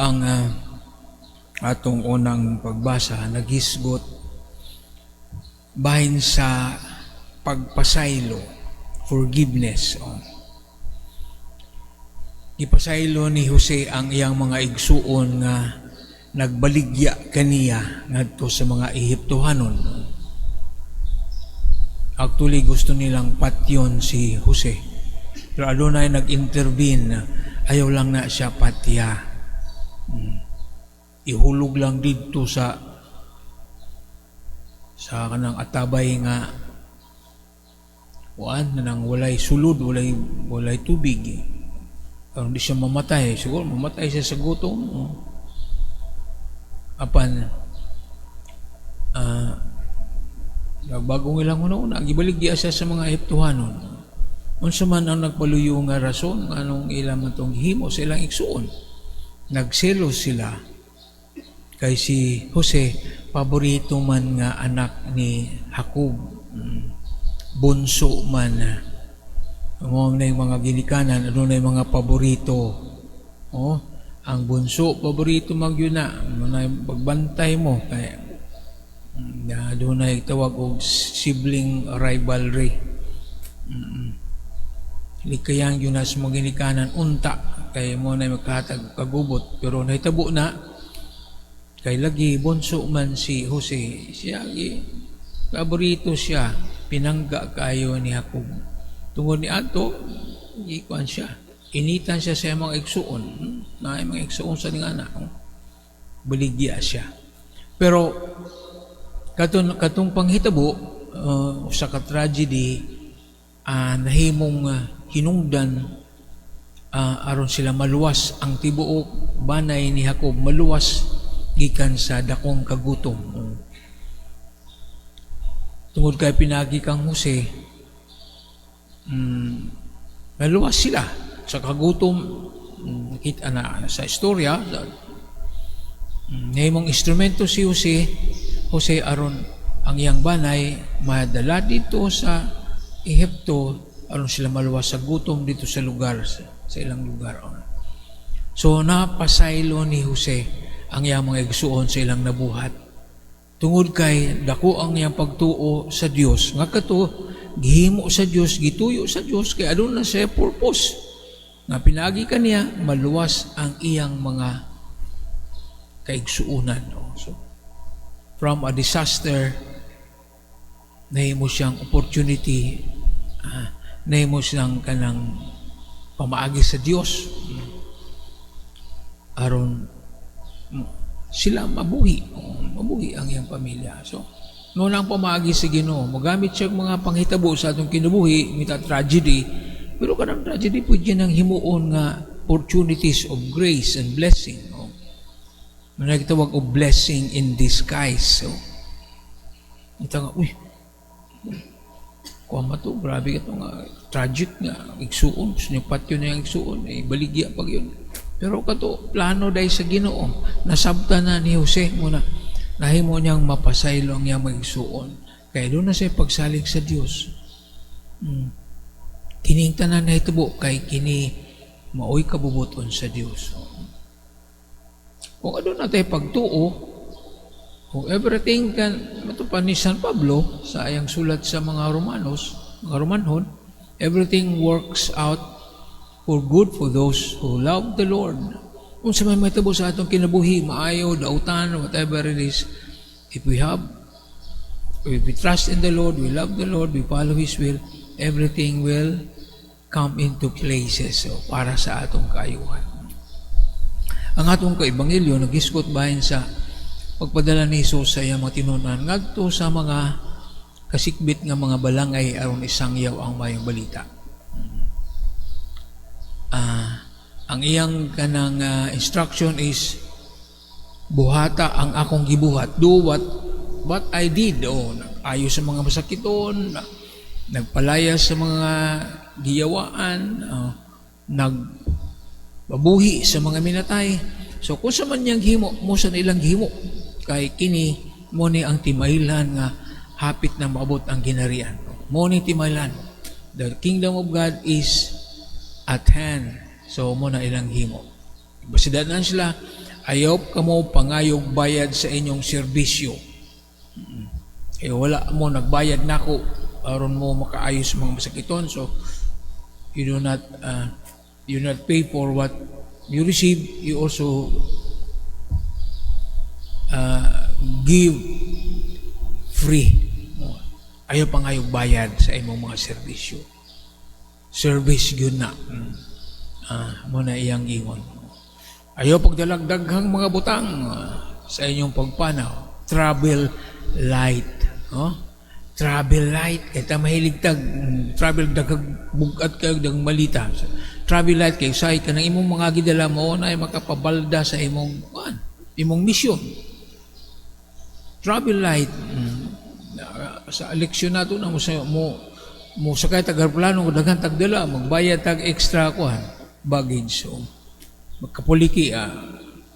ang atong unang pagbasa naghisgot bahin sa pagpasaylo, forgiveness. Ipasaylo ni Jose ang iyang mga igsuon nga nagbaligya kaniya ngadto sa mga Ehiptohanon. Actually, gusto nilang patyon si Jose. Pero adunay nag-intervene, ayaw lang na siya patya. Ihulog lang dito sa kanang atabay nga nang walay sulod, walay tubig. Pero hindi siya mamatay. Siguro mamatay siya sa gutom. Apan bagong ilang una, gibaligya siya sa mga Ehiptohanon. Unsa man ang nagpaluyo nga rason anong ilang matong himo sa ilang igsuon. Nagselos sila kay si Jose, paborito man nga anak ni Jacob, bunso man. Mo na yung mga ginikanan, ano na yung mga paborito. Ang bunso, paborito magyuna. Ano na yung pagbantay mo. Kaya, doon na tawag o sibling rivalry. Likayang yun na sa mga ginikanan, unta. Kaya mo na yung magkahatag kagubot. Pero nahitabo na, kay lagi, bunso man si Jose. Siya, paborito siya. Pinangga kayo ni Jacob. Tungod ni ato, ikuan siya. Initan siya sa mga igsuon. Na mga igsuon sa ning anak. Baligya siya. Pero, katong panghitabo, sa ka-tragedy, nahimong hinungdan, aron sila maluwas. Ang tibuok banay ni Jacob, maluwas gikan sa dakong kagutom. Tungod kay pinagi kang Jose, naluwas sila sa kagutom. Nakita na sa istorya, ngayong instrumento si Jose aron ang iyang banay madala dito sa Ehipto aron sila maluwas sa gutom dito sa lugar, sa ilang lugar. So napasaylo ni Jose ang iyang mga igsuon sa ilang nabuhat. Tungod kay dako ang iyang pagtuo sa Dios, nga kato gihimo sa Dios, gituyo sa Dios, kay aduna na siya purpose nga pinagi kaniya maluwas ang iyang mga kaigsuunan. So from a disaster, nahimo siyang opportunity, nahimo siyang kanang pamaagi sa Dios aron sila mabuhi ang iyang pamilya. So noon ang pamaagi sa Ginoo, magamit siya mga panghitabo sa atong kinabuhi, mita tragedy, pero kanang tragedy pwede nang himuon nga opportunities of grace and blessing. Nagtawag o blessing in disguise. So, ito nga, kuwama to, grabe ka to nga, tragic nga, igsuon, gusto niyo patyo na yung igsuon, baligya pag yun. Pero kato, plano dahil sa Ginoo, nasabta na ni Jose muna, nahimo niyang mapasaylo ang iyang mag-igsuon. Kaya doon na siya pagsalig sa Diyos. Kining tanan na itubo, kay kini maoy kabubuton sa Diyos. Kung ano na tayo pagtuo, kung everything kan, matupan ni San Pablo sa ayang sulat sa mga Romanhon, everything works out for good for those who love the Lord. Kung sa may matabo sa atong kinabuhi, maayo, dautan, whatever it is, if we trust in the Lord, we love the Lord, we follow His will, everything will come into places para sa atong kaayuhan. Ang atong kaibangilyo naghisgot bahin sa pagpadala ni Jesus sa iyang mga tinunan ngadto sa mga kasikbit nga mga balangay aron isangyaw ang mayong balita. Ang iyang kanang instruction is buhata ang akong gibuhat, do what I did. Ayo sa mga masakiton, nagpalaya sa mga giyawaan, nagbabuhi sa mga minatay. So kung sa man niyang himo, mo sa ilang himo, kay kini mo ni ang timailan nga hapit na maabot ang ginarian. Mo ni timailan. The kingdom of God is at hand. So mo na ilang himo. Basidanan sila, ayaw ka mo pangayog bayad sa inyong serbisyo. Wala mo nagbayad nako aron mo makaayos mga masakiton, so you do not pay for what you receive. You also give free. Ayaw pangayog bayad sa imong mga serbisyo. Service yun na. Muna iyang ingon. Ayaw pagdalagdaghang mga butang sa inyong pagpanaw. Travel light. Travel light. Kaya mahilig travel daghag bugat kayo daghang malita. Travel light kayo say ka ng imong mga gidala mo na ay makapabalda sa imong misyon. Travel light. Sa eleksyon nato na mo sakay tagarplano ko daghang tagdala, magbayad tag extra baggage. So magkapuliki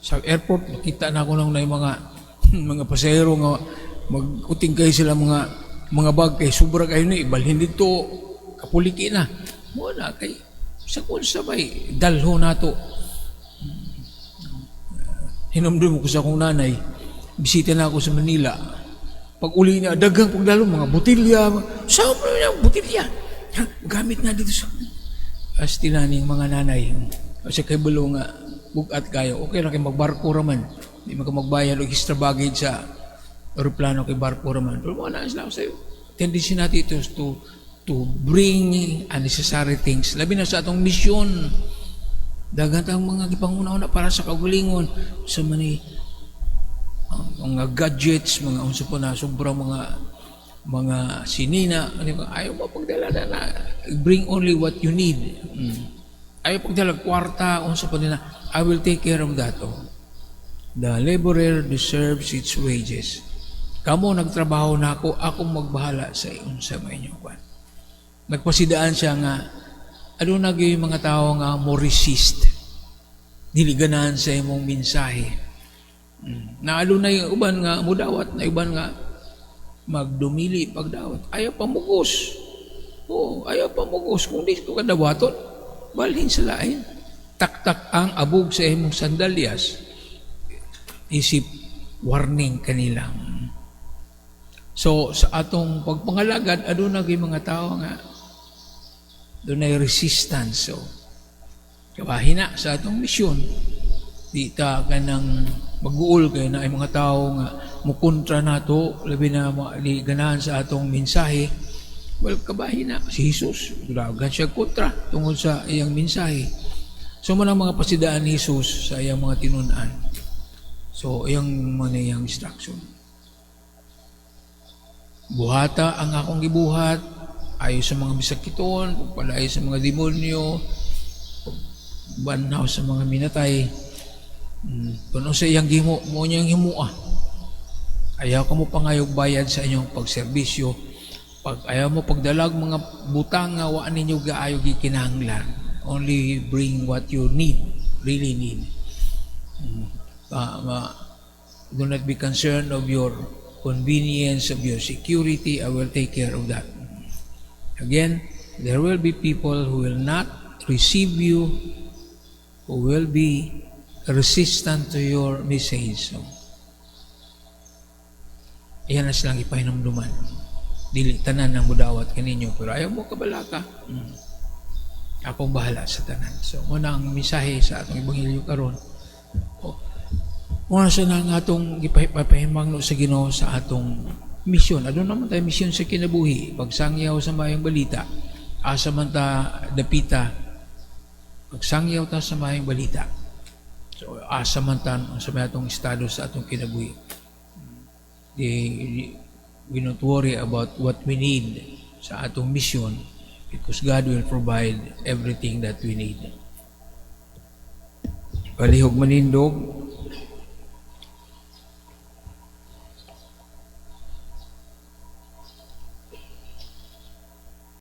sa airport nakita na ako nang mga mga pasahero nga magkuting kayo sila mga bag kay sobra kayo ni ibalhin dito kapuliki na mo na kay sa kun sabay dalho nato. Hinumdum ko sa akong nanay, bisita na ako sa Manila. Pag uli niya, dagang pagdalo, mga butilya. Saan mo na butilya? Gamit na dito sa... As tinaning mga nanay. Kasi kay bulo nga, bugat kayo. Okay na kayo magbarko raman. Hindi mo ka magbayad o extra baggage sa aeroplano kay barko raman. Pero mga nais lang sa'yo. Tendency natin ito to bring unnecessary things. Labi na sa atong misyon. Dagat ang mga gipanguna-una para sa kagalingon. Sa mga gadgets, mga unsa po na sobrang mga sinina, ayaw mo pagdala na bring only what you need. Ayaw pagdala kwarta, unsa po nila, I will take care of that. The laborer deserves its wages. Kamo nagtrabaho na ako magbahala sa unsa may inyo kwan. Nagpasidaan siya nga ano nagyoy mga tao nga mo resist, dili ganahan sa imong mensahe. Naalo na yung uban nga mudawat, na uban nga magdumili pagdawat. Ayaw pamugos. Ayaw pamugos. Kung di ko kadawaton, balhin sa lain. Taktak ang abog sa imong sandalyas. Isip warning kanila. So, sa atong pagpangalagad, aduna gyud mga tao nga dunay resistance. So, kabahina sa atong misyon. Di ta kanang mag-uul kayo na ay mga tao nga mukontra nato, labi na di ganahan sa atong mensahe. Well, kabahin na si Jesus, gragan siya kontra tungkol sa iyang mensahe. So man ang mga pasidaan ni Jesus sa iyang mga tinunan. So iyang mga iyang instruction. Buhata ang akong gibuhat, ayo sa mga bisakiton, pagpalay sa mga demonyo, banhaw sa mga minatay. Kung sa iyang gimo, mo niyang himua. Ayaw ka mo pangayog bayad sa inyong pagserbisyo. Pag ayaw mo pagdalag mga butang nga wa ninyo gaayo gikinahanglan. Only bring what you need, really need. Do not be concerned of your convenience, of your security. I will take care of that. Again, there will be people who will not receive you, who will be resistant to your message. So, iyan na silang ipahinumduman. Dili tanan ng mudawat kaninyo, pero ayaw mo kabalaka. Akong bahala sa tanan. So, muna ang mensahe sa atong ebanghelyo karon. Muna sa nang atong ipahimang sa Ginoo sa atong misyon. Ano naman tayo misyon sa kinabuhi? Pagsangyaw sa mayang balita. Asa man ta dapita. Pagsangyaw ta sa mayang balita. So, asa man tan sa may atong estado sa atong kinabuhi. We not worry about what we need sa atong mission because God will provide everything that we need. Palihog manindog,